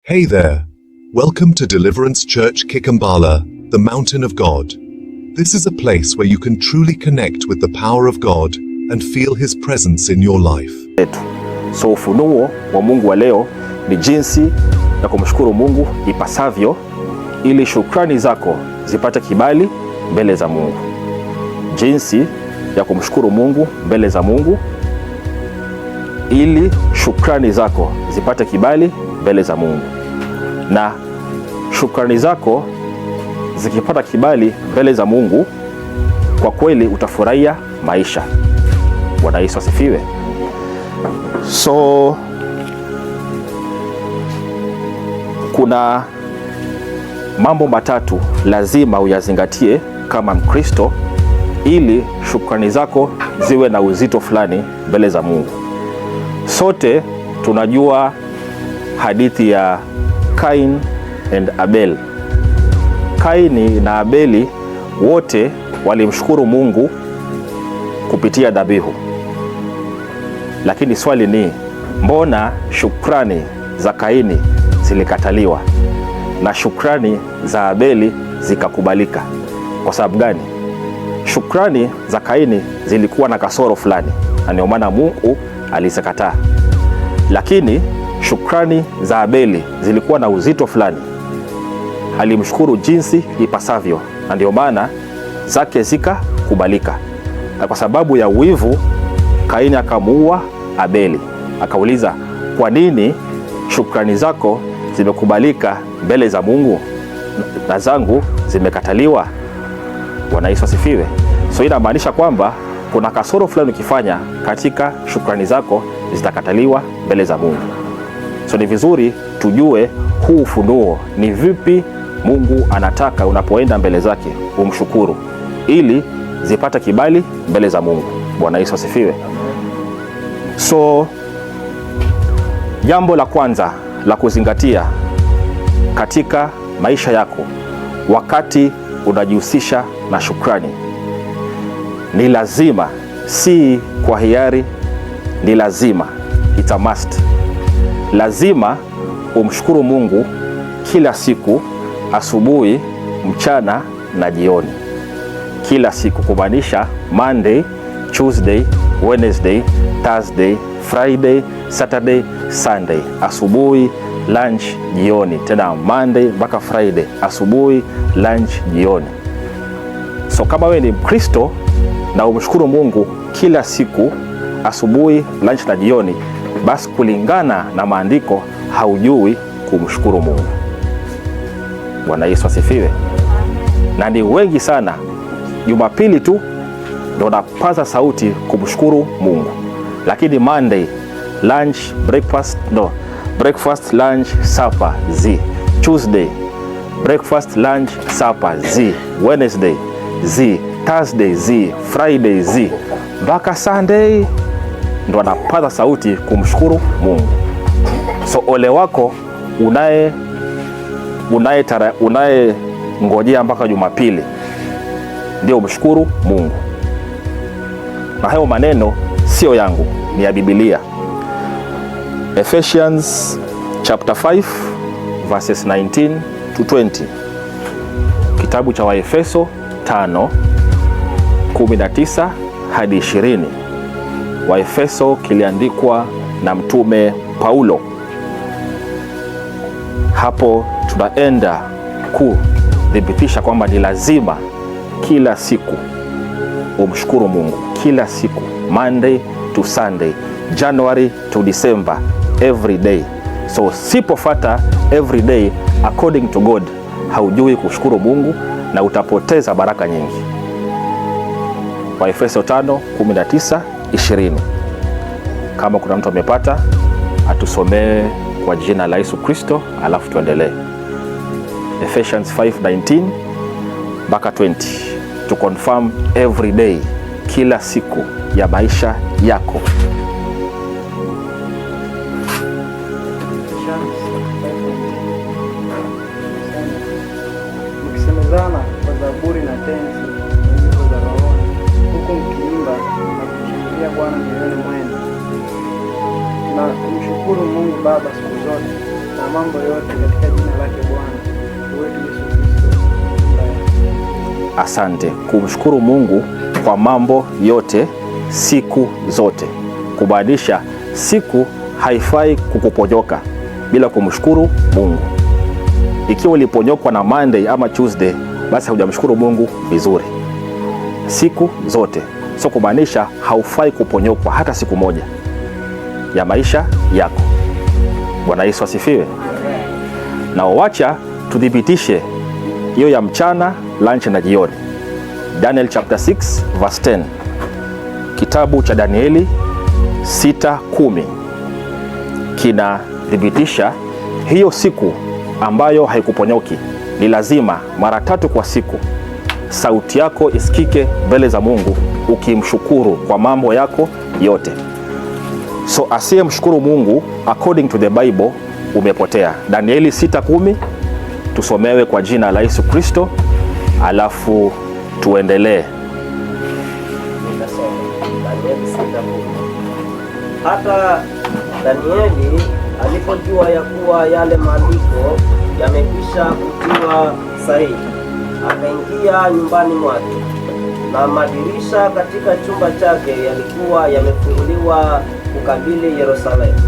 Hey there. Welcome to Deliverance Church Kikambala, the Mountain of God. This is a place where you can truly connect with the power of God and feel His presence in your life. So ufunuo wa Mungu wa leo ni jinsi ya kumshukuru Mungu ipasavyo ili shukrani zako zipate kibali mbele za Mungu. Jinsi ya kumshukuru Mungu mbele za Mungu ili shukrani zako zipate kibali mbele za Mungu. Na shukrani zako zikipata kibali mbele za Mungu, kwa kweli utafurahia maisha. Bwana Yesu asifiwe. So kuna mambo matatu lazima uyazingatie kama Mkristo ili shukrani zako ziwe na uzito fulani mbele za Mungu. Sote tunajua hadithi ya Cain and Abel. Kaini na Abeli wote walimshukuru Mungu kupitia dhabihu. Lakini swali ni, mbona shukrani za Kaini zilikataliwa na shukrani za Abeli zikakubalika? Kwa sababu gani? Shukrani za Kaini zilikuwa na kasoro fulani, na ndio maana Mungu alizikataa. Lakini shukrani za Abeli zilikuwa na uzito fulani, alimshukuru jinsi ipasavyo, na ndio maana zake zikakubalika. Na kwa sababu ya wivu, Kaini akamuua Abeli. Akauliza, kwa nini shukrani zako zimekubalika mbele za Mungu na zangu zimekataliwa? Bwana Yesu asifiwe. So inamaanisha kwamba kuna kasoro fulani ukifanya katika shukrani zako zitakataliwa mbele za Mungu. So ni vizuri tujue huu ufunuo, ni vipi Mungu anataka unapoenda mbele zake umshukuru ili zipata kibali mbele za Mungu. Bwana Yesu asifiwe. So jambo la kwanza la kuzingatia katika maisha yako wakati unajihusisha na shukrani, ni lazima, si kwa hiari, ni lazima, it's a must. Lazima umshukuru Mungu kila siku, asubuhi, mchana na jioni. Kila siku, kumaanisha Monday, Tuesday, Wednesday, Thursday, Friday, Saturday, Sunday. Asubuhi, lunch, jioni. Tena Monday mpaka Friday, asubuhi, lunch, jioni. So kama wewe ni Mkristo na umshukuru Mungu kila siku, asubuhi, lunch na jioni, basi kulingana na maandiko haujui kumshukuru Mungu. Bwana Yesu asifiwe. Na ni wengi sana Jumapili tu ndio napaza sauti kumshukuru Mungu. Lakini Monday, lunch, breakfast, lunch, supper, z. Tuesday, breakfast, lunch, supper, z. Wednesday, z. Thursday, z. Friday, z. Mpaka Sunday ndo anapaza sauti kumshukuru Mungu. So ole wako unaye ngojea mpaka Jumapili ndio umshukuru Mungu. Na hayo maneno sio yangu, ni ya Biblia. Ephesians chapter 5 verses 19 to 20. Kitabu cha Waefeso 5:19 hadi 20. Waefeso kiliandikwa na mtume Paulo. Hapo tunaenda kudhibitisha kwamba ni lazima kila siku umshukuru Mungu. Kila siku, Monday to Sunday, January to December, every day. So sipofuata every day according to God, haujui kushukuru Mungu na utapoteza baraka nyingi. Waefeso 5:19-20. Kama kuna mtu amepata, atusomee kwa jina la Yesu Kristo, alafu tuendelee. Ephesians 5:19-20 to confirm every day, kila siku ya maisha yako. Mkisemezana kwa zaburi na tenzi na nyimbo za rohoni, huku mkiimba na kumshangilia Bwana mioyoni mwenu, na kumshukuru Mungu Baba siku zote na mambo yote katika jina lake Bwana wetu Yesu Kristo. Asante. Kumshukuru Mungu kwa mambo yote siku zote, kubadilisha siku haifai kukuponyoka bila kumshukuru Mungu. Ikiwa uliponyokwa na Monday ama Tuesday, basi hujamshukuru Mungu vizuri siku zote. So kumaanisha haufai kuponyokwa hata siku moja ya maisha yako. Bwana Yesu asifiwe. Na wacha tudhibitishe hiyo ya mchana, lunch na jioni. Daniel chapter 6 verse 10. Kitabu cha Danieli 6:10 kinathibitisha hiyo siku ambayo haikuponyoki. Ni lazima mara 3 kwa siku sauti yako isikike mbele za Mungu ukimshukuru kwa mambo yako yote. So asiyemshukuru Mungu according to the Bible umepotea. Danieli 6:10 tusomewe kwa jina la Yesu Kristo, alafu tuendelee. Hata Danieli alipojua ya kuwa yale maandiko yamekwisha kutiwa sahihi, akaingia nyumbani mwake, na madirisha katika chumba chake yalikuwa yamefunguliwa kukabili Yerusalemu.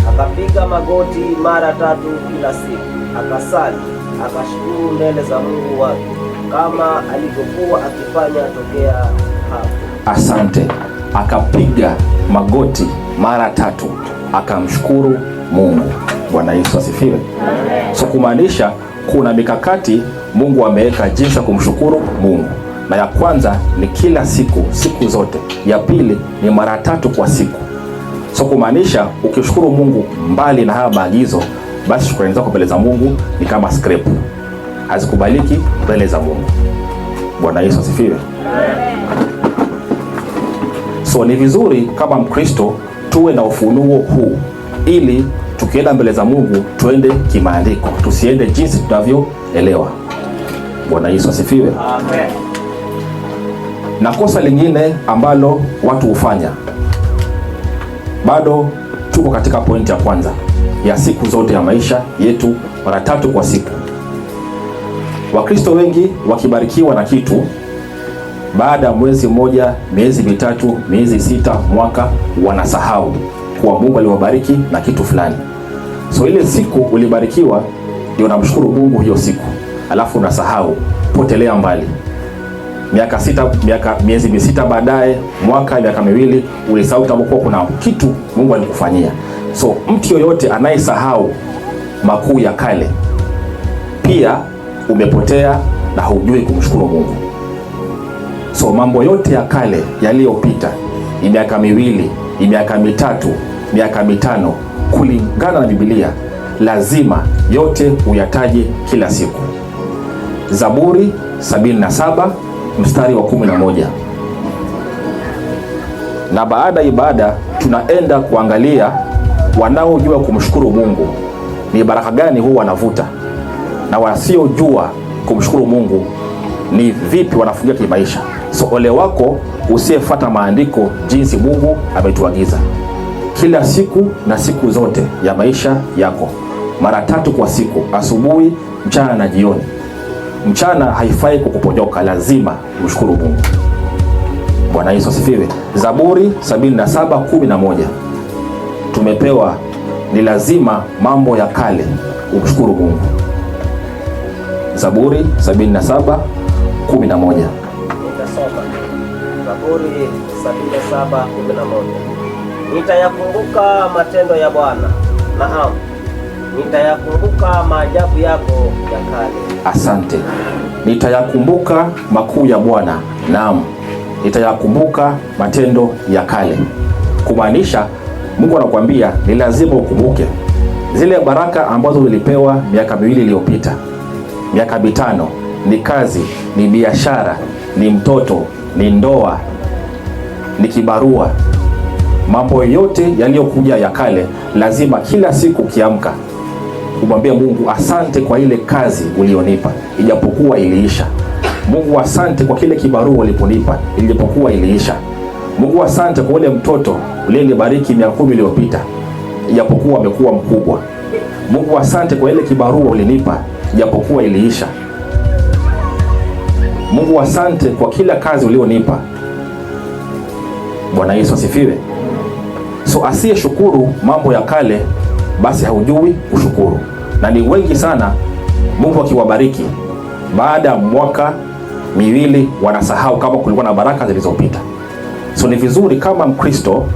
Akapiga magoti mara 3 kila siku, akasali, akashukuru mbele za Mungu wake kama alivyokuwa akifanya tokea hapo. Asante. Akapiga magoti mara 3 akamshukuru Mungu. Bwana Yesu asifiwe. So kumaanisha kuna mikakati Mungu ameweka jinsi ya kumshukuru Mungu, na ya kwanza ni kila siku, siku zote. Ya pili ni mara 3 kwa siku. So kumaanisha ukishukuru Mungu mbali na haya maagizo, basi shukrani zako mbele za Mungu ni kama scrap, hazikubaliki mbele za Mungu. Bwana Yesu asifiwe. So ni vizuri kama Mkristo tuwe na ufunuo huu, ili tukienda mbele za Mungu tuende kimaandiko, tusiende jinsi tunavyoelewa. Bwana Yesu asifiwe. Amen. Na kosa lingine ambalo watu hufanya, bado tuko katika pointi ya kwanza ya siku zote ya maisha yetu, mara 3 kwa siku. Wakristo wengi wakibarikiwa na kitu, baada ya mwezi mmoja, miezi 3, miezi 6, mwaka, wanasahau kuwa Mungu aliwabariki na kitu fulani. So ile siku ulibarikiwa ndio unamshukuru Mungu hiyo siku, alafu unasahau, potelea mbali. Miaka 6, miezi 6 baadaye, mwaka, miaka 2, ulisahau tamkuwa kuna kitu Mungu alikufanyia. So mtu yoyote anayesahau makuu ya kale, pia umepotea na hujui kumshukuru Mungu. So mambo yote ya kale yaliyopita, miaka 2, miaka 3, miaka 5, kulingana na Biblia, lazima yote uyataje kila siku. Zaburi 77 mstari wa 11. Na baada ibada tunaenda kuangalia wanaojua kumshukuru Mungu ni baraka gani huwa wanavuta, na wasiojua kumshukuru Mungu ni vipi wanafungia kimaisha. So ole wako usiyefuata maandiko jinsi Mungu ametuagiza. Kila siku na siku zote ya maisha yako, mara 3 kwa siku, asubuhi, mchana na jioni. Mchana haifai kukuponyoka, lazima umshukuru Mungu. Bwana Yesu asifiwe. Zaburi 77:11 tumepewa ni lazima mambo ya kale umshukuru Mungu. Zaburi 77:11. Nitasoma Zaburi 77:11. Nitayakumbuka matendo ya Bwana, naam, nitayakumbuka maajabu yako ya kale. Asante. Nitayakumbuka makuu ya Bwana, naam, nitayakumbuka matendo ya kale. Kumaanisha Mungu anakuambia ni lazima ukumbuke zile baraka ambazo ulipewa miaka 2 iliyopita, miaka 5, ni kazi, ni biashara, ni mtoto, ni ndoa, ni kibarua. Mambo yote yaliyokuja ya kale, lazima kila siku kiamka umwambie Mungu asante kwa ile kazi ulionipa ijapokuwa iliisha. Mungu asante kwa kile kibarua uliponipa ijapokuwa iliisha. Mungu asante kwa ule mtoto uliyenibariki miaka 10 iliyopita ijapokuwa amekuwa mkubwa. Mungu asante kwa ile kibarua ulinipa japokuwa iliisha. Mungu asante kwa kila kazi ulionipa. Bwana Yesu asifiwe. So asiye shukuru mambo ya kale basi haujui kushukuru. Na ni wengi sana Mungu akiwabariki baada ya mwaka miwili wanasahau kama kulikuwa na baraka zilizopita. So ni vizuri kama Mkristo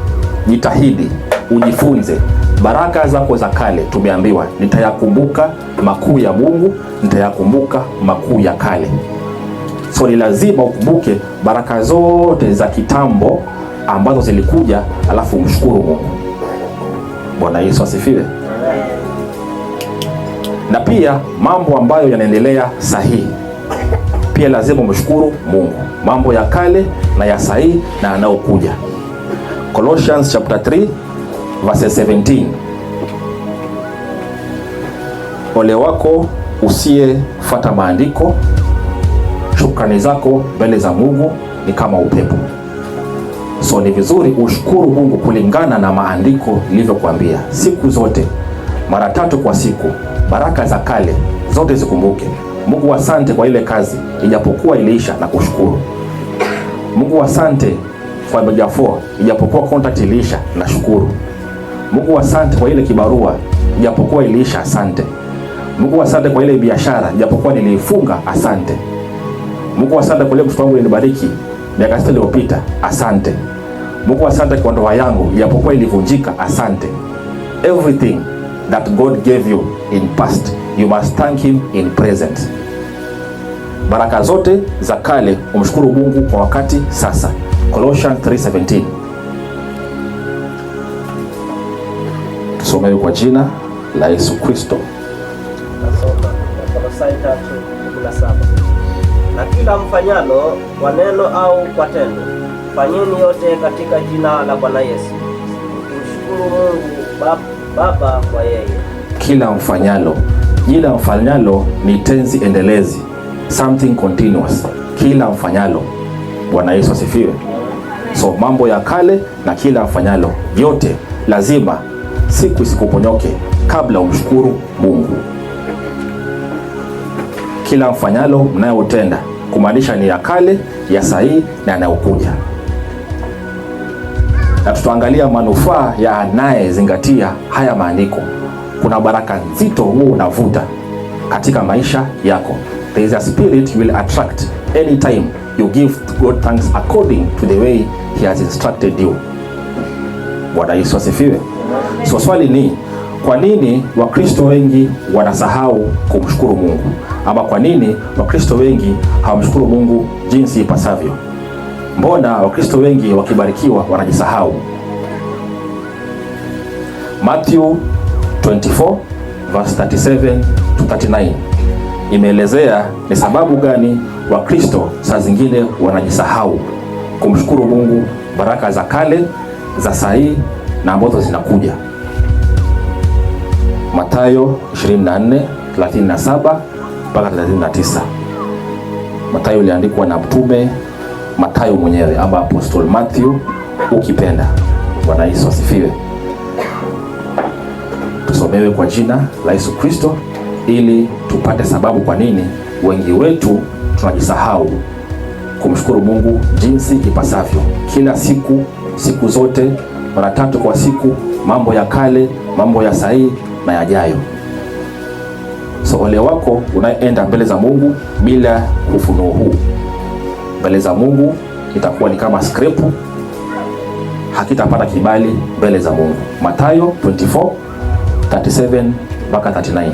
jitahidi ujifunze baraka zako za kale. Tumeambiwa nitayakumbuka makuu ya Mungu, nitayakumbuka makuu ya kale. So ni lazima ukumbuke baraka zote za kitambo ambazo zilikuja, alafu umshukuru Mungu. Bwana Yesu asifiwe. Na pia mambo ambayo yanaendelea sahihi pia lazima umshukuru Mungu, mambo ya kale na ya sahihi na yanayokuja. Colossians chapter 3 verse 17. Ole wako usiyefuata maandiko, shukrani zako mbele za Mungu ni kama upepo. So ni vizuri ushukuru Mungu kulingana na maandiko ilivyokuambia. Siku zote mara 3 kwa siku, baraka za kale zote zikumbuke. Mungu asante kwa ile kazi ijapokuwa iliisha na kushukuru. Mungu asante kwa meja 4 ijapokuwa contract iliisha na shukuru. Mungu asante kwa ile kibarua ijapokuwa iliisha, asante. Mungu asante kwa ile biashara ijapokuwa niliifunga, asante. Mungu asante kwa ile mtoto wangu ulinibariki miaka 6 iliyopita, asante. Mungu asante kwa ndoa yangu ijapokuwa ilivunjika, asante. Everything that God gave you in past, you must thank him in present. Baraka zote za kale umshukuru Mungu kwa wakati sasa. Colossians 3:17. Tusomewe kwa jina la Yesu Kristo. Kolosai 3:17. Na kila mfanyalo kwa neno au kwa tendo, fanyeni yote katika jina la Bwana Yesu, mshukuru Mungu Baba kwa yeye. Kila mfanyalo. Jina mfanyalo ni tenzi endelezi, something continuous. Kila mfanyalo. Bwana Yesu asifiwe. So mambo ya kale na kila mfanyalo yote lazima siku isikuponyoke kabla umshukuru Mungu. Kila mfanyalo mnayotenda kumaanisha ni ya kale, ya sahihi na yanayokuja. Na tutaangalia manufaa ya anayezingatia haya maandiko. Kuna baraka nzito huo unavuta katika maisha yako. There is a spirit you will attract anytime you give God thanks according to the way he has instructed you. Bwana Yesu asifiwe. So swali ni, kwa nini Wakristo wengi wanasahau kumshukuru Mungu? Ama kwa nini Wakristo wengi hawamshukuru Mungu jinsi ipasavyo? Mbona Wakristo wengi wakibarikiwa wanajisahau? Matthew 24 verse 37 to 39 imeelezea ni sababu gani Wakristo saa zingine wanajisahau kumshukuru Mungu baraka za kale, za sahihi na ambazo zinakuja. Mathayo 24:37 mpaka 39. Mathayo iliandikwa na mtume Mathayo mwenyewe ama Apostle Matthew ukipenda. Bwana Yesu asifiwe. Tusomewe kwa jina la Yesu Kristo ili tupate sababu kwa nini wengi wetu tunajisahau kumshukuru Mungu jinsi ipasavyo. Kila siku, siku zote, mara 3 kwa siku, mambo ya kale, mambo ya sahihi na yajayo. So ole wako unaenda mbele za Mungu bila ufunuo huu. Mbele za Mungu itakuwa ni kama skrepu, hakitapata kibali mbele za Mungu. Mathayo 24:37 mpaka 39.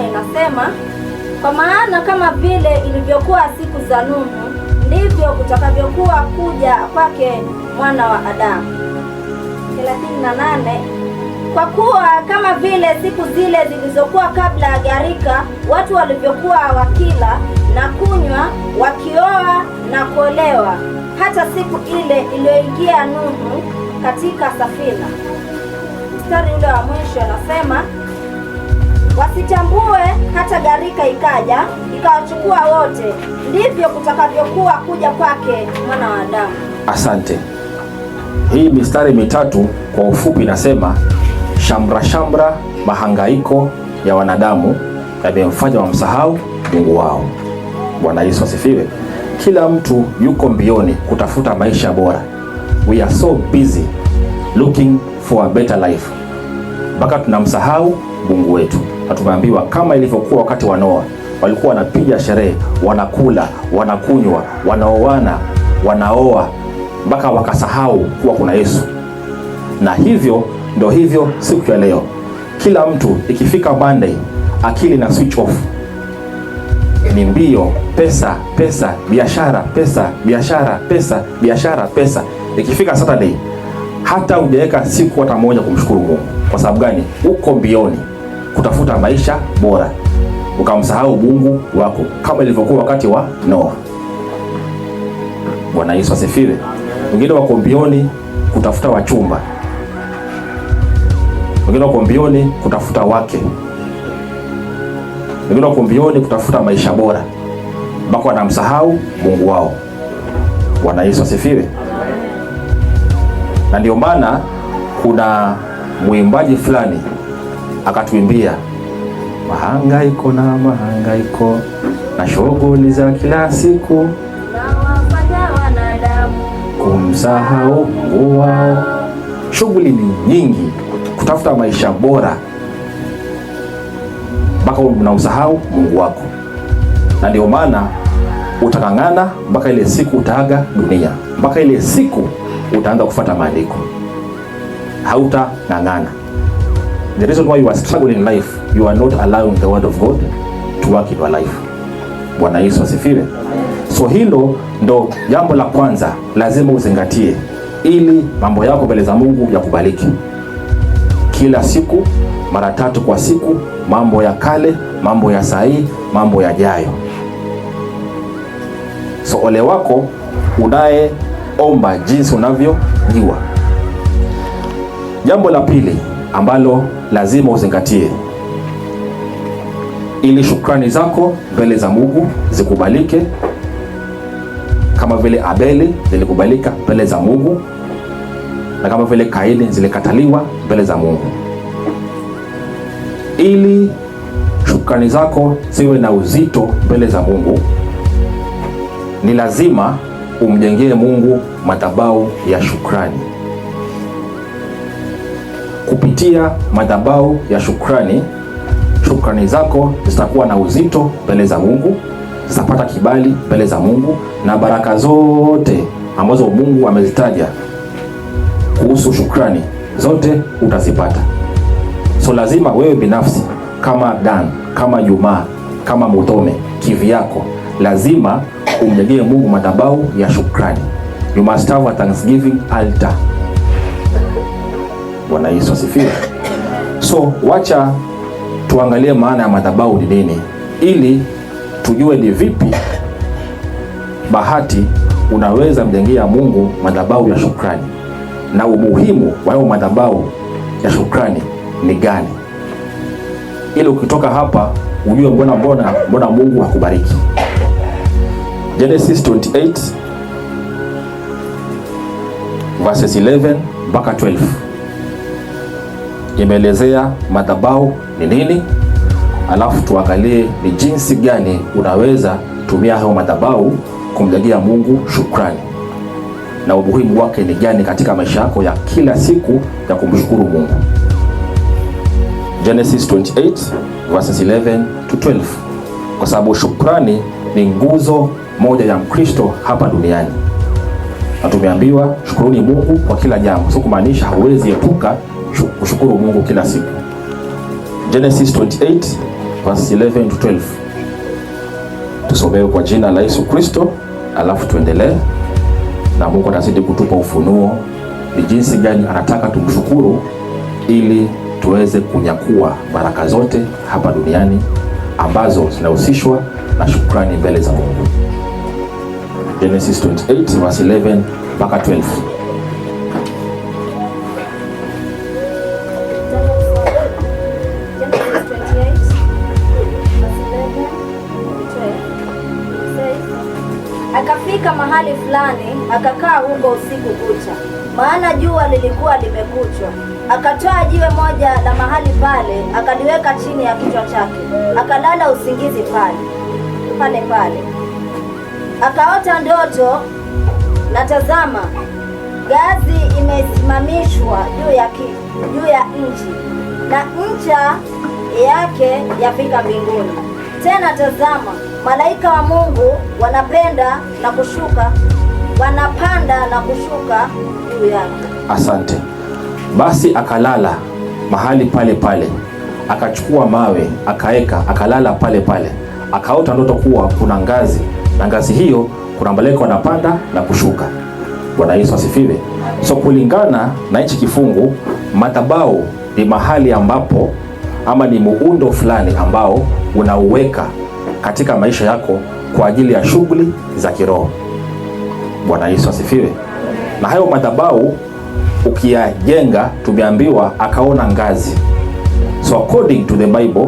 Inasema, kwa maana kama vile ilivyokuwa siku za Nuhu, ndivyo kutakavyokuwa kuja kwake mwana wa Adamu. 38. Kwa kuwa kama vile siku zile zilizokuwa kabla ya gharika, watu walivyokuwa wakila na kunywa, wakioa na kuolewa, hata siku ile iliyoingia Nuhu, katika safina. Mstari ule wa mwisho anasema, wasitambue hata gharika ikaja ikawachukua wote, ndivyo kutakavyokuwa kuja kwake Mwana wa Adamu. Asante. Hii mistari mitatu kwa ufupi inasema shamra mahangaiko ya wanadamu yamemfanya wamsahau Mungu wao. Bwana Yesu asifiwe. Kila mtu yuko mbioni kutafuta maisha bora. We are so busy looking for a better life, mpaka tunamsahau Mungu wetu. Na tumeambiwa kama ilivyokuwa wakati wa Noa, walikuwa wanapiga sherehe, wanakula, wanakunywa, wanaoana, wanaoa, mpaka wakasahau kuwa kuna Yesu. Na hivyo ndio hivyo siku ya leo. Kila mtu ikifika Monday, akili na switch off. Ni mbio, pesa, pesa, biashara, pesa, biashara, pesa, biashara, pesa. Ikifika Saturday, hata hujaweka siku hata moja kumshukuru Mungu. Kwa sababu gani? Uko mbioni kutafuta maisha bora, ukamsahau Mungu wako, kama ilivyokuwa wakati wa Noa. Bwana Yesu asifiwe. Wengine wako mbioni kutafuta wachumba, wengine wako mbioni kutafuta wake, wengine wako mbioni kutafuta maisha bora, mpaka wanamsahau Mungu wao. Bwana Yesu asifiwe. Na ndio maana kuna mwimbaji fulani akatuimbia, mahangaiko na shughuli za kila siku na wafanya wanadamu kumsahau Mungu wao. Shughuli ni nyingi kutafuta maisha bora, mpaka unamsahau Mungu wako. Na ndio maana utakangana mpaka ile siku utaaga dunia, mpaka ile siku utaanza kufuata maandiko. Hautang'ang'ana. The reason why you are struggling in life, you are not allowing the word of God to work in your life. Bwana Yesu asifiwe. So hilo ndo jambo la kwanza lazima uzingatie, ili mambo yako mbele za Mungu yakubaliki. Kila siku, mara 3 kwa siku, mambo ya kale, mambo ya sahi, mambo yajayo. So ole wako unayeomba jinsi unavyojua. Jambo la pili ambalo lazima uzingatie, ili shukrani zako mbele za Mungu zikubalike, kama vile Abeli zilikubalika mbele za Mungu, na kama vile Kaini zilikataliwa mbele za Mungu. Ili shukrani zako ziwe na uzito mbele za Mungu, ni lazima umjengee Mungu madhabahu ya shukrani. Kupitia madhabahu ya shukrani, shukrani zako zitakuwa na uzito mbele za Mungu, zitapata kibali mbele za Mungu, na baraka zote ambazo Mungu amezitaja kuhusu shukrani zote utazipata. So lazima wewe binafsi, kama Dan, kama Juma, kama Mutome, kivyako, lazima umjengee Mungu madhabahu ya shukrani. You must have a thanksgiving altar. Bwana Yesu asifiwe. So wacha tuangalie maana ya madhabahu ni nini, ili tujue ni vipi bahati unaweza mjengea Mungu madhabahu ya shukrani, na umuhimu wa hiyo madhabahu ya shukrani ni gani, ili ukitoka hapa ujue mbona Mungu hakubariki. Genesis 28 verses 11 mpaka 12 imeelezea madhabahu ni nini, alafu tuangalie ni jinsi gani unaweza tumia hayo madhabahu kumjengea Mungu shukrani, na umuhimu wake ni gani katika maisha yako ya kila siku ya kumshukuru Mungu. Genesis 28 verses 11 to 12. Kwa sababu shukrani ni nguzo moja ya Mkristo hapa duniani. Na tumeambiwa shukuruni Mungu kwa kila jambo. Sio kumaanisha hauwezi epuka kushukuru Mungu kila siku. Genesis 28 verses 11 to 12. Tusomewe kwa jina la Yesu Kristo, alafu tuendelee, na Mungu atazidi kutupa ufunuo ni jinsi gani anataka tumshukuru, ili tuweze kunyakua baraka zote hapa duniani ambazo zinahusishwa na shukrani mbele za Mungu. Genesis 28 verse 11 mpaka 12. mahali fulani, akakaa huko usiku kucha, maana jua lilikuwa limekuchwa. Akatoa jiwe moja la mahali pale, akaliweka chini ya kichwa chake, akalala usingizi pale pale. Akaota ndoto, na tazama, ngazi imesimamishwa juu ya nchi, na ncha yake yafika mbinguni. Tena tazama, malaika wa Mungu wanapanda na kushuka juu yake. Asante. Basi akalala mahali pale pale, akachukua mawe akaeka, akalala pale pale. Akaota ndoto kuwa kuna ngazi, na ngazi hiyo kuna malaika wanapanda na kushuka. Bwana Yesu asifiwe. So kulingana na hichi kifungu, madhabahu ni mahali ambapo, ama ni muundo fulani ambao unauweka katika maisha yako kwa ajili ya shughuli za kiroho. Bwana Yesu asifiwe. Na hayo madhabahu ukiyajenga, tumeambiwa akaona ngazi. So according to the Bible,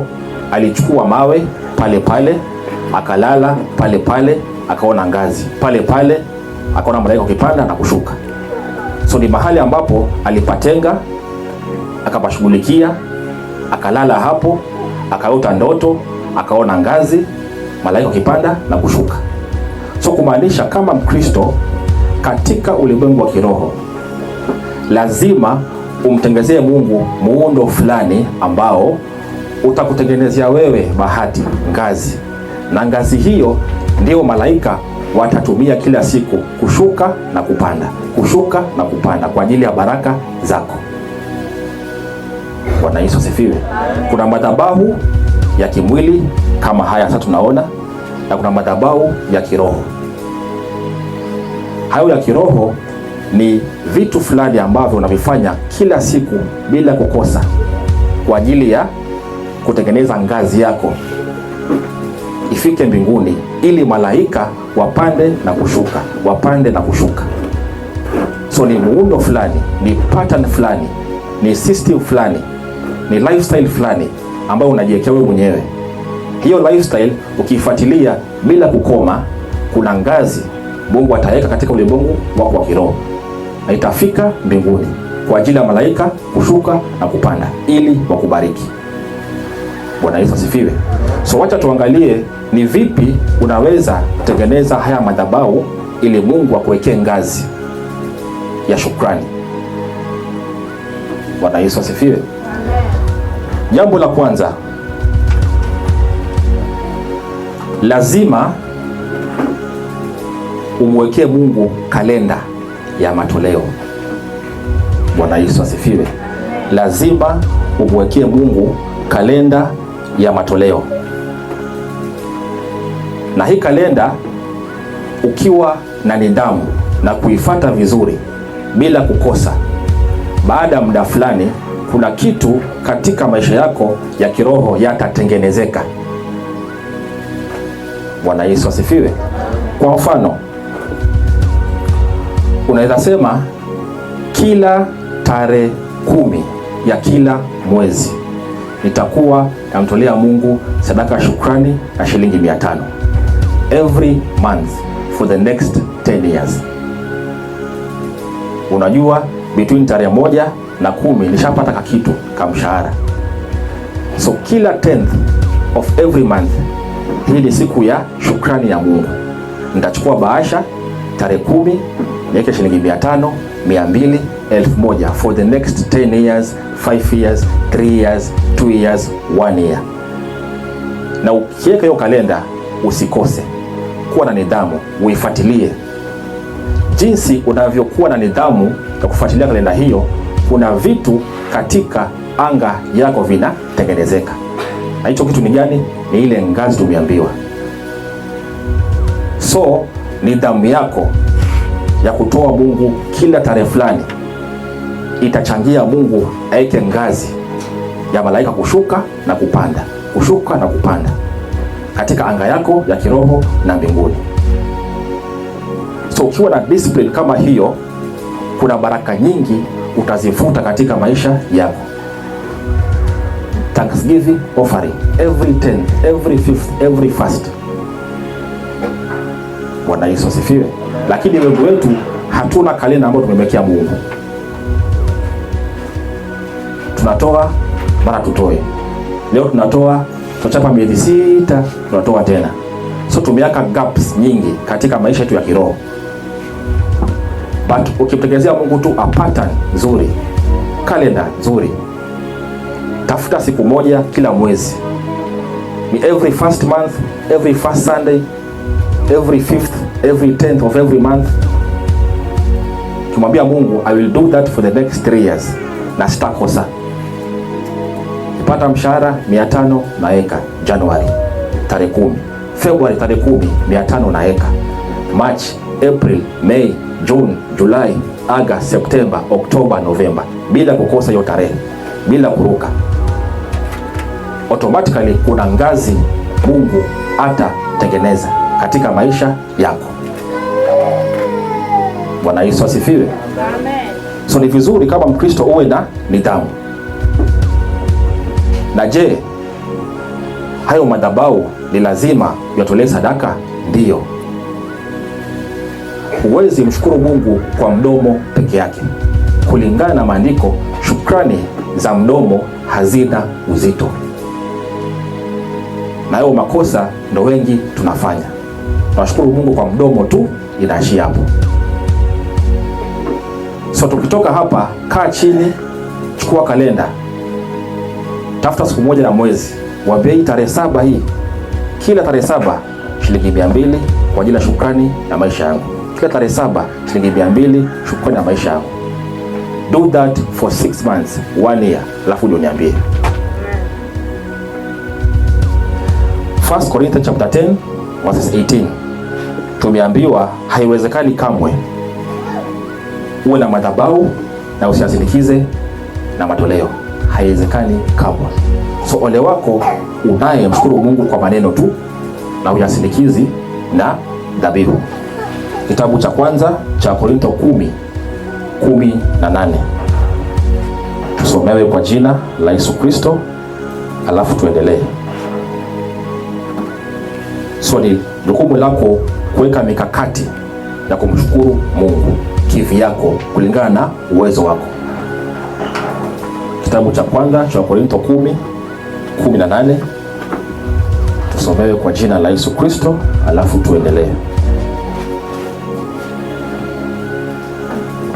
alichukua mawe pale pale, akalala pale pale, akaona ngazi pale pale, akaona malaika ukipanda na kushuka. So ni mahali ambapo alipatenga, akapashughulikia, akalala hapo, akaota ndoto, akaona ngazi, malaika ukipanda na kushuka. So kumaanisha kama Mkristo katika ulimwengu wa kiroho, lazima umtengezee Mungu muundo fulani ambao utakutengenezea wewe bahati, ngazi. Na ngazi hiyo ndio malaika watatumia kila siku kushuka na kupanda, kushuka na kupanda kwa ajili ya baraka zako. Bwana Yesu asifiwe. Kuna madhabahu ya kimwili kama haya sasa tunaona, na kuna madhabahu ya kiroho. Hayo ya kiroho ni vitu fulani ambavyo unavifanya kila siku bila kukosa kwa ajili ya kutengeneza ngazi yako ifike mbinguni, ili malaika wapande na kushuka, wapande na kushuka. So ni muundo fulani, ni pattern fulani, ni system fulani, ni lifestyle fulani ambayo unajiwekea wewe mwenyewe. Hiyo lifestyle ukifuatilia bila kukoma, kuna ngazi Mungu ataweka katika ulimwengu wako wa kiroho, na itafika mbinguni kwa ajili ya malaika kushuka na kupanda ili wakubariki. Bwana Yesu asifiwe. So wacha tuangalie ni vipi unaweza kutengeneza haya madhabahu ili Mungu akuwekee ngazi ya shukrani. Bwana Yesu asifiwe. Jambo la kwanza, lazima umwekee Mungu kalenda ya matoleo. Bwana Yesu asifiwe. Lazima umwekee Mungu kalenda ya matoleo. Na hii kalenda ukiwa na nidhamu na kuifuata vizuri bila kukosa, baada ya muda fulani kuna kitu katika maisha yako ya kiroho yatatengenezeka. Bwana Yesu asifiwe. Kwa mfano, unaweza sema kila tarehe 10 ya kila mwezi nitakuwa namtolea Mungu sadaka ya shukrani ya shilingi 500 every month for the next 10 years. Unajua between tarehe 1 na 10 nishapata kitu kama mshahara. So kila 10th of every month, hii ni siku ya shukrani ya Mungu. Nitachukua bahasha tarehe 10 niweke shilingi 500, 200, 1000 for the next 10 years, 5 years, 3 years, 2 years, 1 year. Na ukiweka hiyo kalenda usikose. Kuwa na nidhamu, uifuatilie. Jinsi unavyokuwa na nidhamu ya kufuatilia kalenda hiyo, kuna vitu katika anga yako vinatengenezeka. Na hicho kitu ni gani? Ni ile ngazi tumeambiwa. So nidhamu yako ya kutoa Mungu kila tarehe fulani itachangia Mungu aeke ngazi ya malaika kushuka na kupanda, kushuka na kupanda katika anga yako ya kiroho na mbinguni. So ukiwa na discipline kama hiyo, kuna baraka nyingi utazifuta katika maisha yako. Thanksgiving offering every 10th, every 5th, every first. Bwana Yesu asifiwe. Lakini wengi wetu hatuna kalenda ambayo tumemwekea Mungu. Tunatoa mara tutoe. Leo tunatoa, tutachapa miezi 6, tunatoa tena. So tumeaka gaps nyingi katika maisha yetu ya kiroho. But ukimtekelezea Mungu tu a pattern nzuri, kalenda nzuri, tafuta siku moja kila mwezi. Ni every first month, every first Sunday, every 5th, every 10th of every month. Tumwambia Mungu, I will do that for the next 3 years. Na sitakosa. Nipata mshahara 500 naeka January tarehe 10, February tarehe 10 500 naeka, March, April, May, June, July, August, September, October, November, bila kukosa hiyo tarehe, bila kuruka. Automatically kuna ngazi Mungu atatengeneza katika maisha yako. Bwana Yesu asifiwe. Amen. So ni vizuri kama Mkristo uwe na nidhamu. Na je, hayo madhabahu ni lazima yatolee sadaka? Ndiyo. Huwezi mshukuru Mungu kwa mdomo peke yake. Kulingana na maandiko, shukrani za mdomo hazina uzito. Na hayo makosa ndo wengi tunafanya. Tunashukuru Mungu kwa mdomo tu, inaishia hapo. So tukitoka hapa, kaa chini, chukua kalenda, tafuta siku moja na mwezi, waambie tarehe 7 hii, kila tarehe 7 shilingi 200 kwa ajili ya shukrani na maisha yangu. Kila tarehe 7 shilingi 200 shukrani na maisha yangu. Do that for 6 months, 1 year, alafu ndio niambie. 1 Corinthians chapter 10 verses 18. Tumeambiwa haiwezekani kamwe uwe na madhabahu na usiasindikize na matoleo. Haiwezekani kamwe. So ole wako unaye mshukuru Mungu kwa maneno tu na uyasindikizi na dhabihu. Kitabu cha kwanza cha Korintho 10:18. Tusomewe kwa jina la Yesu Kristo, alafu tuendelee. So ni jukumu lako kuweka mikakati ya kumshukuru Mungu kivyako kulingana na uwezo wako. Kitabu cha kwanza cha Korintho 10:18. Tusomewe kwa jina la Yesu Kristo, alafu tuendelee.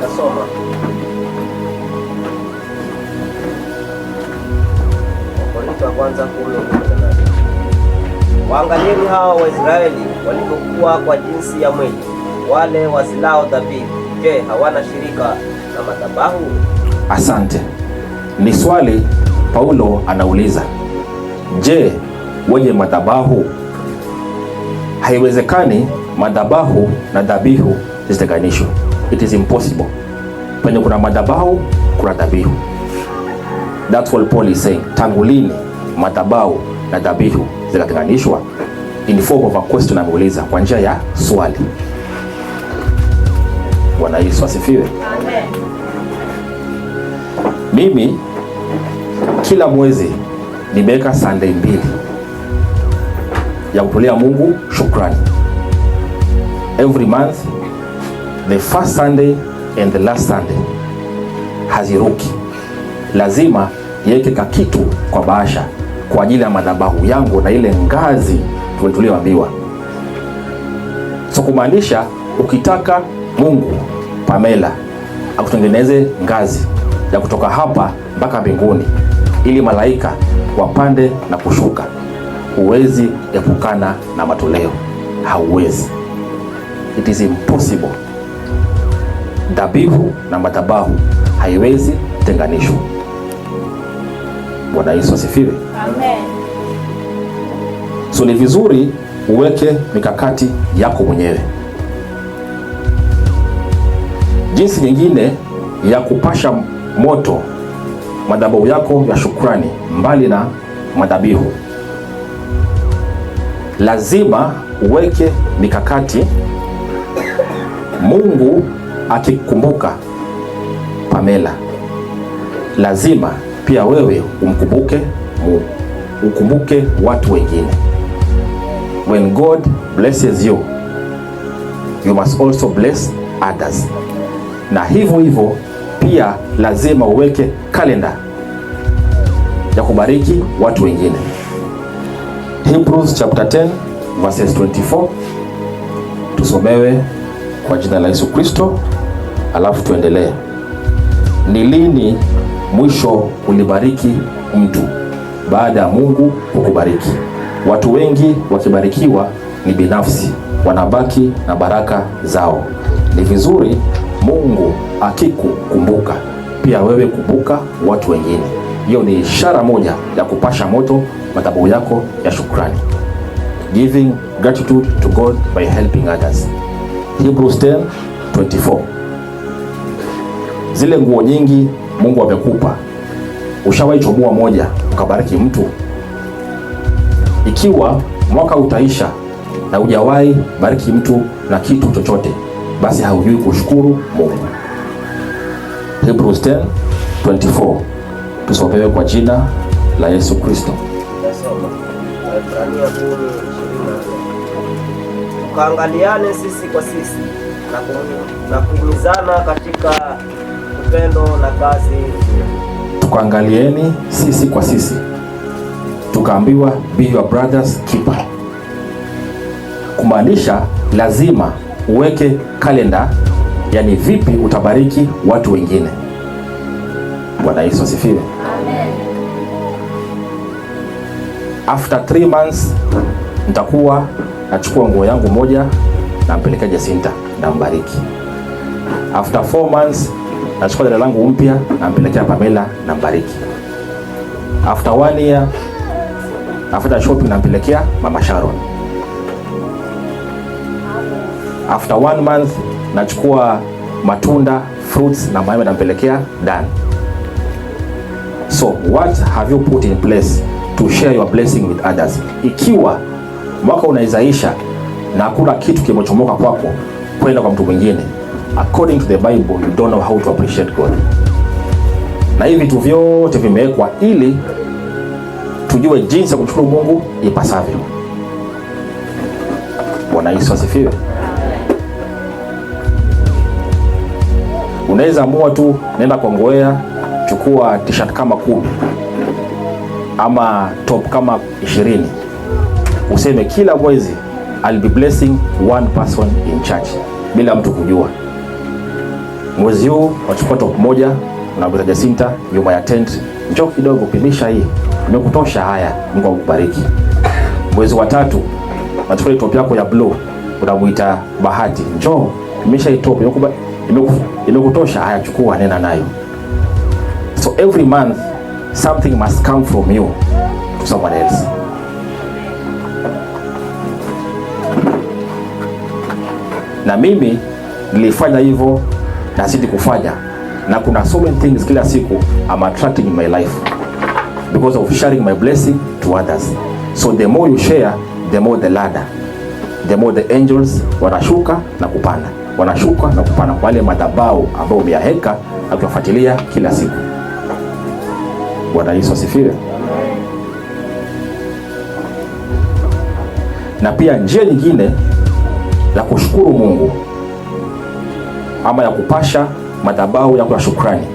Nasoma. Korintho kwanza 10:18. Waangalieni hao Waisraeli walivyokuwa kwa jinsi ya mwili, wale wasilao dhabihu. Je, hawana shirika na madhabahu? Asante. Ni swali Paulo anauliza. Je, wenye madhabahu? Haiwezekani madhabahu na dhabihu zitenganishwe. It is impossible. Penye kuna madhabahu, kuna dhabihu. That's what Paul is saying. Tangu lini madhabahu na dhabihu zikatenganishwa? In form of a question ameuliza kwa njia ya swali. Bwana Yesu asifiwe. Amen. Mimi kila mwezi nimeweka Sunday 2 ya kutolea Mungu shukrani. Every month, the first Sunday and the last Sunday haziruki. Lazima yeke kitu kwa bahasha kwa ajili ya madhabahu yangu na ile ngazi tulioambiwa. So kumaanisha ukitaka Mungu Pamela akutengeneze ngazi ya kutoka hapa mpaka mbinguni ili malaika wapande na kushuka, huwezi epukana na matoleo. Hauwezi. It is impossible. Dhabihu na madhabahu haiwezi tenganishwa. Bwana Yesu asifiwe. Amen. So ni vizuri uweke mikakati yako mwenyewe. Jinsi nyingine ya kupasha moto madhabahu yako ya shukrani mbali na madhabihu, lazima uweke mikakati. Mungu akikumbuka Pamela, lazima pia wewe ukumbuke watu wengine. When God blesses you, you must also bless others. Na hivyo hivyo pia lazima uweke kalenda ya kubariki watu wengine. Hebrews chapter 10 verses 24. Tusomewe kwa jina la Yesu Kristo, alafu tuendelee. Ni lini mwisho ulibariki mtu baada ya Mungu kukubariki? Watu wengi wakibarikiwa ni binafsi, wanabaki na baraka zao. Ni vizuri Mungu akikukumbuka pia wewe kumbuka watu wengine. Hiyo ni ishara moja ya kupasha moto madhabahu yako ya shukrani. Giving gratitude to God by helping others. Hebrews 10:24. Zile nguo nyingi Mungu amekupa, ushawahi chomoa moja ukabariki mtu? Ikiwa mwaka utaisha na hujawahi bariki mtu na kitu chochote, basi haujui kushukuru Mungu. Hebrews 10:24. Tusomewe kwa jina la Yesu Kristo. Tukaangaliane sisi kwa sisi na kuhimizana katika upendo na kazi. Tukaangalieni sisi kwa sisi, tukaambiwa be your brother's keeper. Kumaanisha lazima uweke kalenda, yani vipi utabariki watu wengine. Bwana Yesu asifiwe. Amen. After 3 months nitakuwa nachukua nguo yangu moja na mpelekea Jacinta na mbariki. After 4 months nachukua dada langu mpya na mpelekea Pamela na mbariki. After 1 year after shopping na mpelekea Mama Sharon. After 1 month nachukua matunda, fruits na maembe na mpelekea Dan. So what have you put in place to share your blessing with others? Ikiwa mwaka unaizaisha na hakuna kitu kimechomoka kwako kwenda kwa mtu mwingine, according to the Bible, you don't know how to appreciate God. Na hivi vitu vyote vimewekwa ili tujue jinsi ya kumshukuru Mungu ipasavyo. Bwana Yesu asifiwe. Unaweza amua tu nenda Kongowea, chukua t-shirt kama 10 ama top kama 20, useme kila mwezi I'll be blessing one person in church, bila mtu kujua. Mwezi huu wachukua top moja, unaambia Jacinta nyuma ya tent, njoo kidogo pimisha hii, nimekutosha, haya Mungu akubariki. Mwezi wa 3 unachukua top yako ya blue, unamuita Bahati, njoo pimisha hii top, imekutosha, haya chukua nenda nayo. So every month something must come from you to someone else. Na mimi nilifanya hivyo na sidi kufanya, na kuna so many things kila siku I'm attracting in my life because of sharing my blessing to others. So the more you share, the more the ladder, the more the angels wanashuka na kupanda, wanashuka na kupanda kwa wale madhabahu ambao umeyaweka na kufuatilia kila siku. Bwana Yesu asifiwe. Na pia njia nyingine ya kushukuru Mungu ama ya kupasha madhabahu yako ya shukrani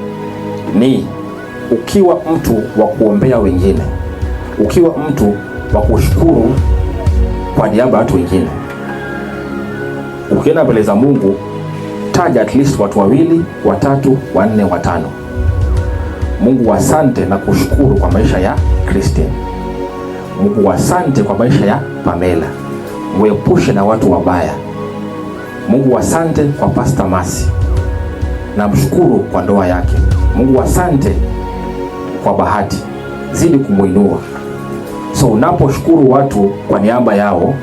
ni ukiwa mtu wa kuombea wengine, ukiwa mtu wa kushukuru kwa niaba ya watu wengine. Ukienda mbele za Mungu, taja at least watu 2, 3, 4, 5. Mungu asante na kushukuru kwa maisha ya Christian. Mungu asante kwa maisha ya Pamela, muepushe na watu wabaya. Mungu asante kwa Pastor Masi, na mshukuru kwa ndoa yake. Mungu asante kwa Bahati, zidi kumuinua. So unaposhukuru watu kwa niaba yao,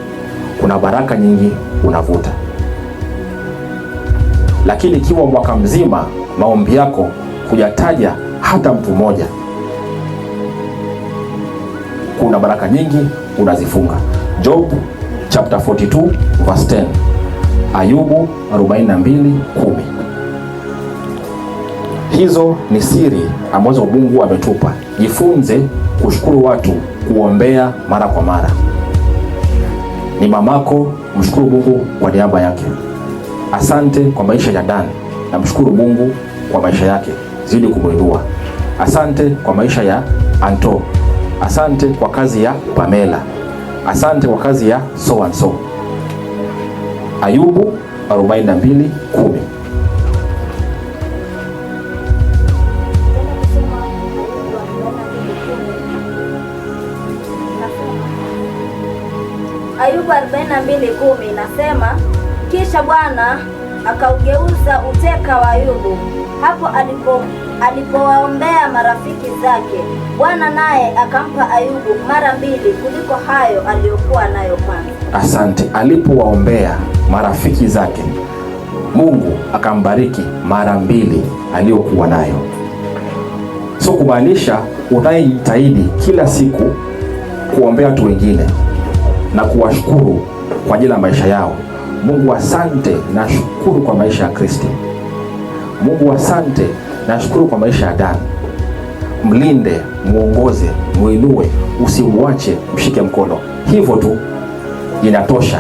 kuna baraka nyingi unavuta. Lakini ikiwa mwaka mzima maombi yako hujataja hata mtu mmoja, kuna baraka nyingi unazifunga. Job chapter 42 verse 10, Ayubu 42:10. Hizo ni siri ambazo Mungu ametupa. Jifunze kushukuru watu, kuombea mara kwa mara. Ni mamako, mshukuru Mungu kwa niaba yake. Asante kwa maisha ya Dan, namshukuru Mungu kwa maisha yake, zidi kumuinua. Asante kwa maisha ya Anto, asante kwa kazi ya Pamela, asante kwa kazi ya so and so. Ayubu 42:10. Ayubu 42:10 inasema, kisha Bwana akaugeuza uteka wa Ayubu hapo alipowaombea marafiki zake. Bwana naye akampa Ayubu mara 2 kuliko hayo aliyokuwa nayo kwanza. Asante. Alipowaombea marafiki zake, Mungu akambariki mara 2 aliyokuwa nayo. So kumaanisha unayejitahidi kila siku kuombea watu wengine na kuwashukuru kwa ajili ya maisha yao. Mungu asante, nashukuru kwa maisha ya Kristo. Mungu asante, nashukuru kwa maisha ya Dan. Mlinde, muongoze, muinue, usimwache, mshike mkono. Hivyo tu inatosha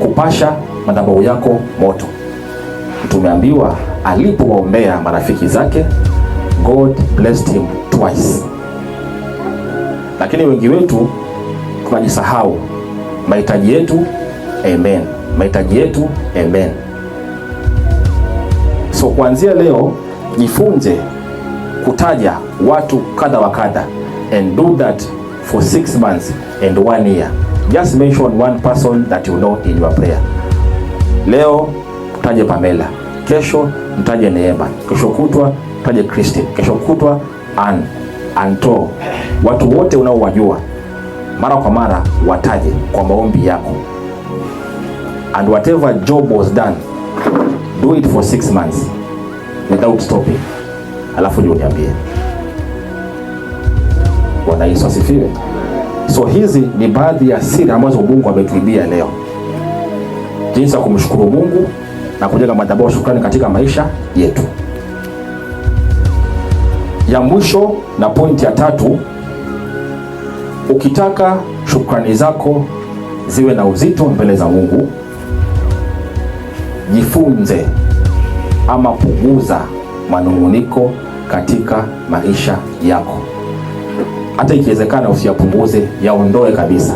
kupasha madhabahu yako moto. Tumeambiwa alipowaombea marafiki zake, God blessed him twice. Lakini wengi wetu tunajisahau mahitaji yetu. Amen. Mahitaji yetu. Amen. So kuanzia leo jifunze kutaja watu kadha wa kadha, and do that for 6 months and 1 year. Just mention one person that you know in your prayer. Leo mtaje Pamela, kesho mtaje Neema, kesho kutwa mtaje Christine, kesho kutwa Anto. Watu wote unaowajua mara kwa mara wataje kwa maombi yako. And whatever job was done, do it for 6 months without stopping. Alafu ndio niambie. Bwana Yesu asifiwe. So hizi ni baadhi ya siri ambazo Mungu ametuibia leo, jinsi ya kumshukuru Mungu na kujenga madhabahu ya shukrani katika maisha yetu. Ya mwisho na pointi ya 3, ukitaka shukrani zako ziwe na uzito mbele za Mungu, jifunze ama punguza manunguniko katika maisha yako. Hata ikiwezekana usiyapunguze, yaondoe kabisa.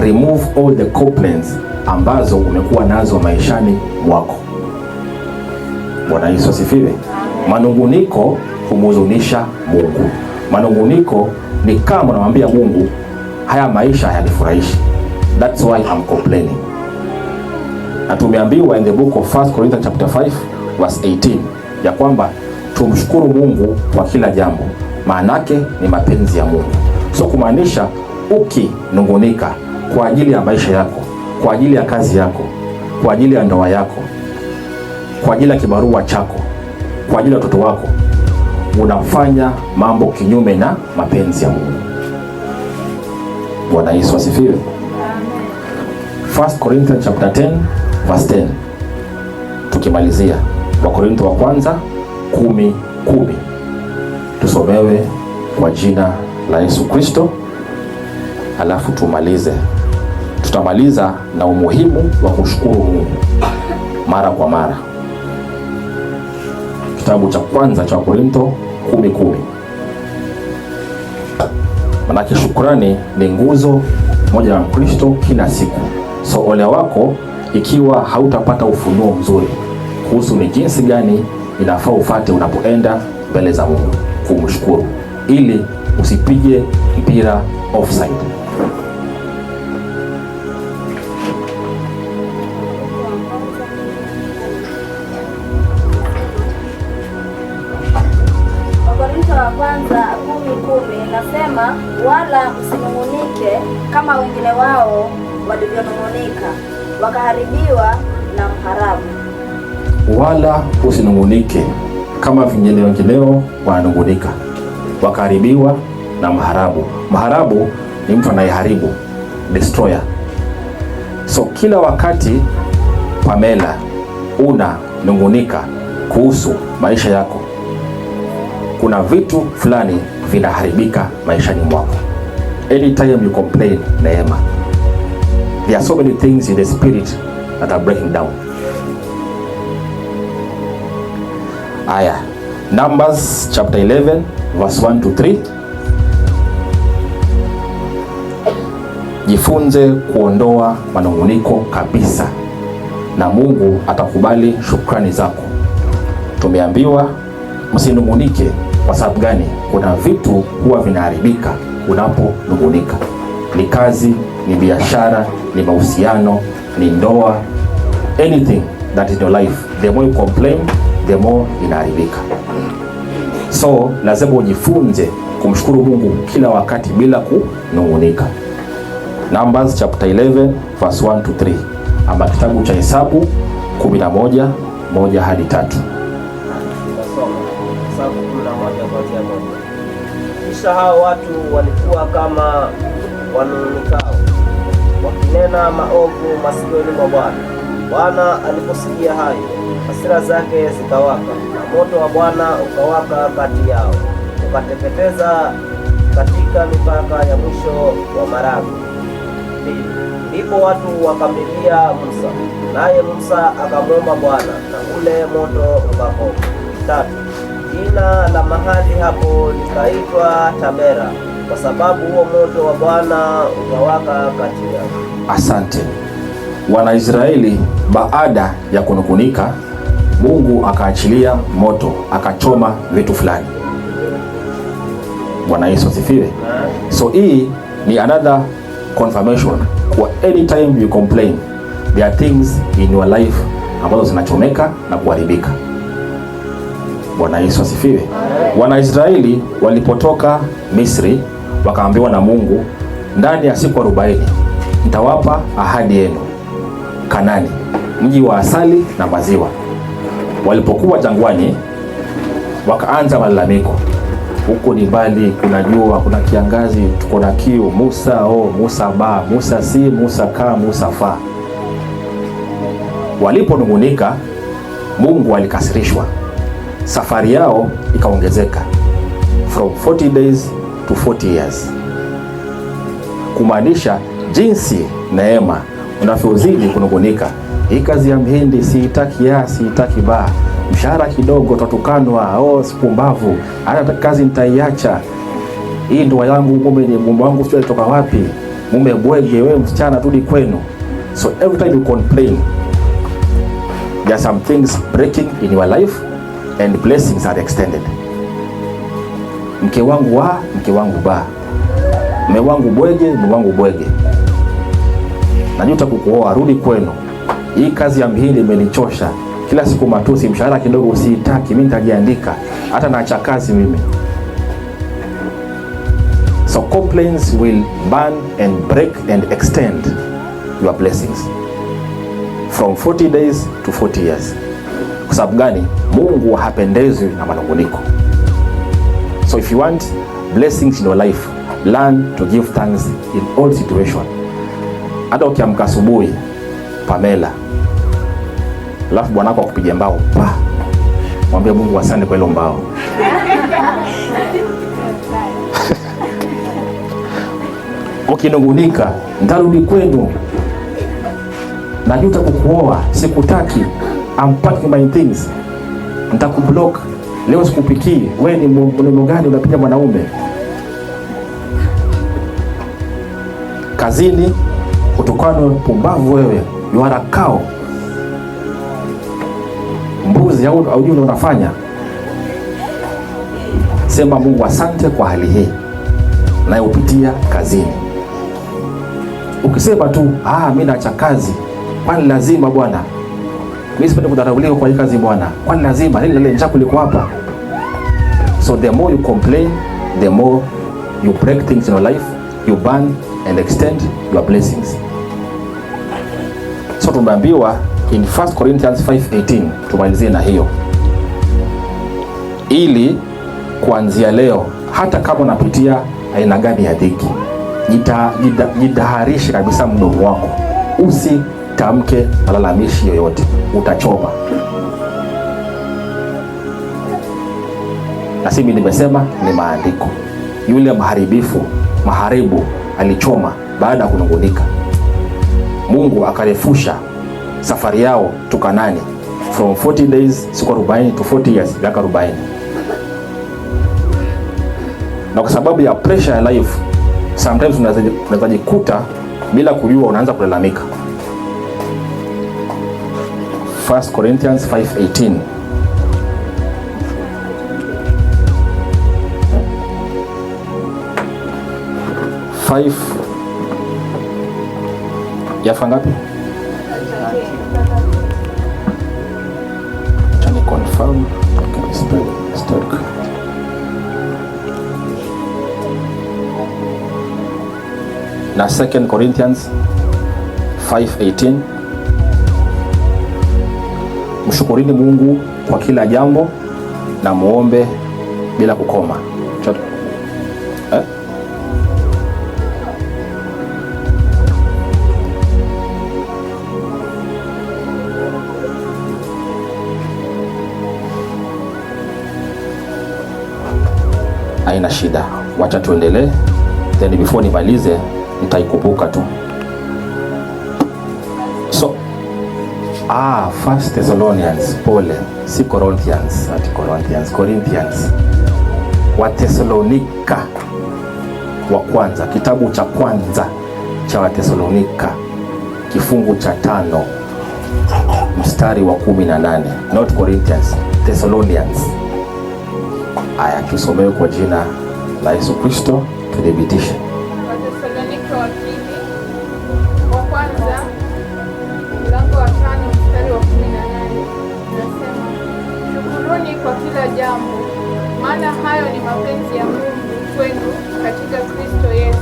Remove all the complaints ambazo umekuwa nazo maishani mwako. Bwana Yesu asifiwe. Manunguniko humhuzunisha Mungu. Manunguniko ni kama unamwambia Mungu, haya maisha hayanifurahishi, that's why I'm complaining. Na tumeambiwa in the book of 1 Corinthians chapter 5 verse 18 ya kwamba tumshukuru Mungu kwa kila jambo, maanake ni mapenzi ya Mungu. So kumaanisha ukinungunika kwa ajili ya maisha yako, kwa ajili ya kazi yako, kwa ajili ya ndoa yako, kwa ajili ya kibarua chako, kwa ajili ya watoto wako, unafanya mambo kinyume na mapenzi ya Mungu. Bwana Yesu asifiwe. 1 Corinthians chapter 10 verse 10. Tukimalizia Wakorintho wa kwanza 10:10. Tusomewe kwa jina la Yesu Kristo, alafu tumalize. Tutamaliza na umuhimu wa kushukuru Mungu mara kwa mara. Kitabu cha kwanza cha Wakorintho 10:10. Manake shukrani ni nguzo moja ya Kristo kila siku. So ole wako ikiwa hautapata ufunuo mzuri kuhusu ni jinsi gani inafaa ufate unapoenda mbele za Mungu kumshukuru, ili usipige mpira offside. Wakorintho wa kwanza 10:10 inasema, wala msinungunike kama wengine wao walivyonungunika wakaharibiwa na mharabu. Wala usinungunike kama wengineo wananungunika wakaharibiwa na mharabu. Mharabu ni mtu anayeharibu, destroyer. So kila wakati Pamela unanungunika kuhusu maisha yako, kuna vitu fulani vinaharibika maishani mwako. Anytime you complain, Neema, there are so many things in the spirit that are breaking down. Aya, Numbers chapter 11 verse 1 to 3. Jifunze kuondoa manunguniko kabisa na Mungu atakubali shukrani zako. Tumeambiwa msinungunike. Kwa sababu gani? Kuna vitu huwa vinaharibika unaponungunika. Ni kazi, ni biashara, ni mahusiano, ni ndoa, anything that is in your life. The more you complain, the more inaharibika. So lazima ujifunze kumshukuru Mungu kila wakati bila kunungunika. Numbers chapter 11 verse 1 to 3, ama kitabu cha Hesabu 11:1 hadi 3. Kisha hao watu walikuwa kama wanung'unikao, wakinena maovu masikioni mwa Bwana. Bwana aliposikia hayo, hasira zake zikawaka, na moto wa Bwana ukawaka kati yao, ukateketeza katika mipaka ya mwisho wa Marago. Ndipo watu wakamlilia Musa, naye Musa akamwomba Bwana, na ule moto ukakoma. 3. Jina la mahali hapo likaitwa Tabera, kwa sababu huo moto wa Bwana ukawaka kati yao. Asante. Wanaisraeli baada ya kunukunika, Mungu akaachilia moto, akachoma vitu fulani. Bwana Yesu asifiwe. So hii ni another confirmation kwa anytime you complain, there are things in your life ambazo zinachomeka na kuharibika. Bwana Yesu asifiwe. Wanaisraeli walipotoka Misri wakaambiwa na Mungu, ndani ya siku 40 nitawapa ahadi yenu, Kanani, mji wa asali na maziwa. Walipokuwa jangwani wakaanza malalamiko, huko ni mbali, kuna jua, kuna kiangazi, tuko na kiu. Musa Musa ba, Musa si, Musa ka, Musa fa. Waliponungunika, Mungu alikasirishwa. Safari yao ikaongezeka from 40 days to 40 years. Kumaanisha jinsi neema unavyozidi kunungunika, hii kazi ya mhindi siitaki, siitaki ba, mshahara kidogo tatukanwa, sipumbavu, hata kazi nitaiacha, hii ndoa yangu, mume wangu sio alitoka wapi, mume bwege, wewe msichana rudi kwenu. So every time you complain, there are some things breaking in your life and blessings are extended. Mke wangu mke wangu ba, mume wangu bwege, mume wangu bwege, najuta kukuoa, rudi kwenu, hii kazi ya mhindi imenichosha, kila siku matusi, mshahara kidogo usiitaki, mimi nitajiandika, hata naacha kazi mimi. So complaints will burn and break and extend your blessings from 40 days to 40 years. Kwa sababu gani? Mungu hapendezwi na manunguniko. So if you want blessings in your life, learn to give thanks in all situations. Hata ukiamka asubuhi, Pamela, alafu bwanako akupigia mbao, mwambie Mungu asante kwa hilo mbao. Ukinungunika, nitarudi kwenu, najuta kukuoa, sikutaki, I'm packing my things, nitakublock, leo sikupikii, wewe ni mwanaume gani unapiga mwanaume? Kazini utukano, pumbavu wewe, you are a cow, mbuzi au ujue unafanya. Sema Mungu asante kwa hali hii na upitia kazini. Ukisema tu mimi naacha kazi, kwani lazima bwana, mimi sipendi kudharauliwa kwa hii kazi bwana, kwani lazima ile njaa kuliko hapa. So the more you complain, the more you break things in your life, you burn and extend your blessings. So tumeambiwa in 1 Corinthians 5:18, tumalizie na hiyo, ili kuanzia leo hata kama unapitia aina gani ya dhiki, jitaharishe kabisa mdomo wako, usitamke malalamishi yoyote, utachoma. Na simi nimesema ni maandiko. Yule maharibu alichoma baada ya kunungunika. Mungu akarefusha safari yao to Kanani from 40 days siku 40 to 40 years, miaka 40. Na kwa sababu ya pressure ya life, sometimes unaweza jikuta bila kujua unaanza kulalamika. 1 Corinthians 5:18. Yafa ngapi? Can you confirm? Okay, start. Na 2 Corinthians 5:18. Mshukurini Mungu kwa kila jambo na muombe bila kukoma. Haina shida, wacha tuendelee, then before nimalize nitaikumbuka tu. So 1 Thessalonians, pole, si Corinthians, ati Corinthians. Wa Thessalonika wa kwanza, kitabu cha kwanza cha wa Thessalonika, kifungu cha 5 mstari wa 18. Not Corinthians, Thessalonians. Aya, tusomewe kwa jina la Yesu Kristo, tudhibitishe. Wathesalonika wa pili wa kwanza mlango wa 5 mstari wa 18 nasema, shukuruni kwa kila jambo, maana hayo ni mapenzi ya Mungu kwenu katika Kristo Yesu.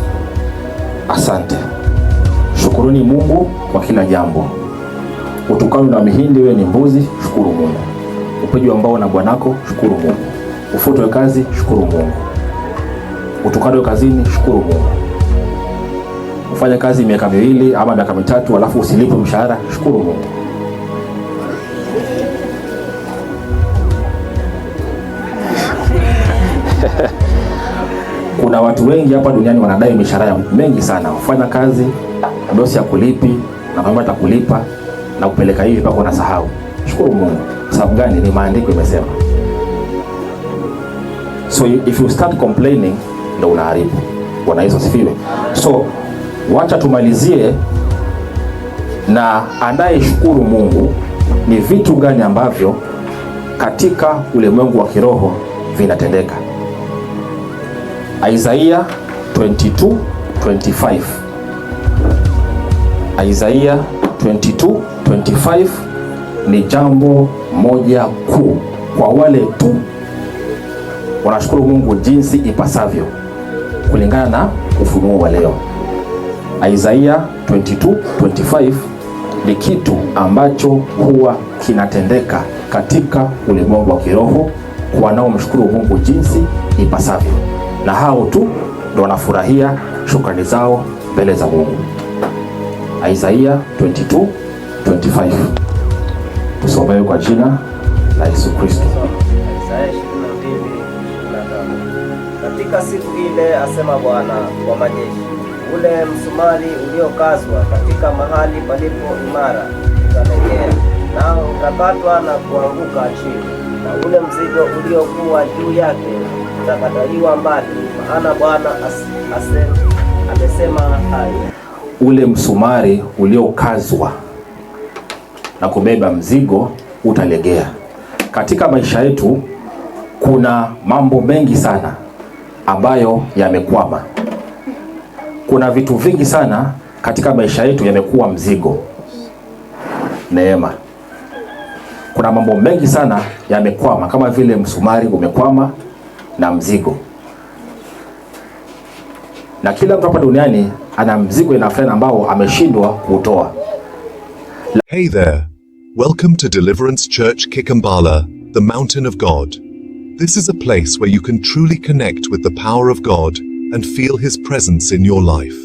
Asante. Shukuruni Mungu kwa kila jambo. Utukano na mihindi wewe ni mbuzi, shukuru Mungu. Upigwe ambao na bwanako, shukuru Mungu. Ufutwe kazi, shukuru Mungu. Utukano kazini, shukuru Mungu. Ufanye kazi miaka 2 ama miaka 3 alafu usilipwe mshahara, shukuru Mungu. Kuna watu wengi hapa duniani wanadai mishahara mengi sana. Ufanya kazi, dosi ya kulipi na kama atakulipa na kupeleka hivi mpaka unasahau. Shukuru Mungu. Sababu gani? Ni maandiko imesema. So if you start complaining, ndio unaharibu. Bwana Yesu asifiwe. So wacha tumalizie na andaye shukuru Mungu ni vitu gani ambavyo katika ulimwengu wa kiroho vinatendeka. Isaiah 22:25. Isaiah 22:25 ni jambo moja kuu kwa wale tu wanashukuru Mungu jinsi ipasavyo kulingana na ufunuo wa leo. Isaiah 22:25 ni kitu ambacho huwa kinatendeka katika ulimwengu wa kiroho kwa wanaomshukuru Mungu jinsi ipasavyo, na hao tu ndio wanafurahia shukrani zao mbele za Mungu. Isaiah 22:25. Tusomewe kwa jina la Yesu Kristo. Isaya 22:25. Katika siku ile, asema Bwana wa majeshi, ule msumari uliokazwa katika mahali palipo imara utalegea, nao utakatwa na kuanguka chini, na ule mzigo uliokuwa juu yake utakataliwa mbali, maana Bwana amesema hayo. Ule msumari uliokazwa na kubeba mzigo utalegea. Katika maisha yetu kuna mambo mengi sana ambayo yamekwama. Kuna vitu vingi sana katika maisha yetu yamekuwa mzigo. Neema. Kuna mambo mengi sana yamekwama, kama vile msumari umekwama na mzigo. Na kila mtu hapa duniani ana mzigo inafanya ambao ameshindwa kutoa. Hey there. Welcome to Deliverance Church Kikambala, the Mountain of God. This is a place where you can truly connect with the power of God and feel His presence in your life.